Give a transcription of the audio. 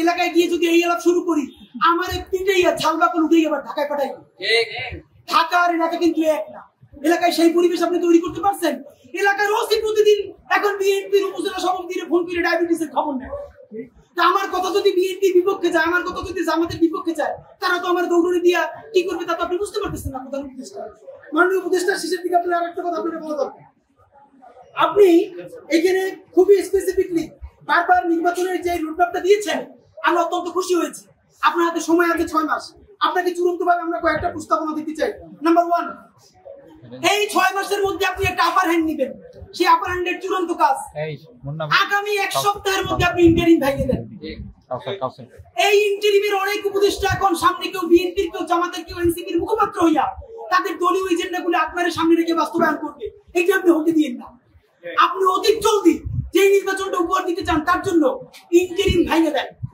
এলাকায় গিয়ে যদি এই আলাপ শুরু করি আমার পিটাইয়া ঝালবাকল উঠে আবার ঢাকায় পাঠাই। ঢাকা আর এলাকা কিন্তু এক না। এলাকায় সেই পরিবেশ আপনি তৈরি করতে পারছেন? এলাকার ওসি প্রতিদিন এখন বিএনপির উপজেলা সভাপতির ফোন করে ডায়াবেটিসের খবর নেয়। আমার কথা যদি বিএনপি বিপক্ষে যায়, আমার কথা যদি জামাতের বিপক্ষে যায়, তারা তো আমার দৌড়ে দিয়া কি করবে তা তো আপনি বুঝতে পারতেছেন না। প্রধান উপদেষ্টা, মাননীয় উপদেষ্টা, শেষের দিকে আপনার আরেকটা কথা আপনাকে বলা দরকার। আপনি এখানে খুবই স্পেসিফিকলি বারবার নির্বাচনের যে রোডম্যাপটা দিয়েছেন, আমি অত্যন্ত খুশি হয়েছি। আপনার হাতে সময় আছে 6 মাস। আপনাকে চূড়ান্তভাবে আমরা কয়েকটা প্রস্তাবনা দিতে চাই। নাম্বার 1, এই 6 মাসের মধ্যে আপনি একটা আপার হ্যান্ড নেবেন। সেই আপার হ্যান্ডের চূড়ান্ত কাজ আগামী 1 সপ্তাহের মধ্যে আপনি ইন্টারিম ভাইকে দেন। এই ইন্টারিমের অনেক উপদেষ্টা এখন সামনে কেউ বিএনপির, কেউ জামাতের, কেউ এনসিপির মুখপাত্র হইয়া তাদের দলীয় এজেন্ডাগুলো আপনার সামনে রেখে বাস্তবায়ন করবে। এটা আপনি হতে দিয়েন না। আপনি অতি জলদি যে নির্বাচনটা উপহার দিতে চান তার জন্য ইন্টারিম ভাইকে দেন।